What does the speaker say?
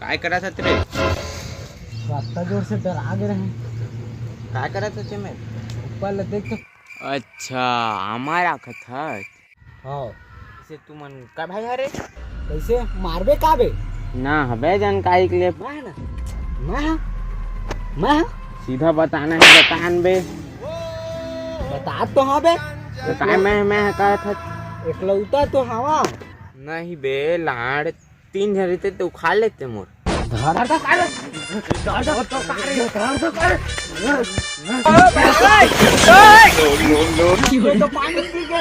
काय करत रे? आता जोर से डरा गए हैं। काय करत होते मैं? ऊपर देख तो। अच्छा हमारा कथा। हाँ इसे तू मन का भाई हरे? कैसे मारबे का बे? ना हबे जानकारी के लिए मैं ना मैं सीधा बताना है, बतान बे। बता तो हाँ बे। तो काय मैं कहा था एकलौता तो हवा नहीं बे, लाड़ 3 जन रहते तो खा लेते मोर। धर तो कर तो पानी पी के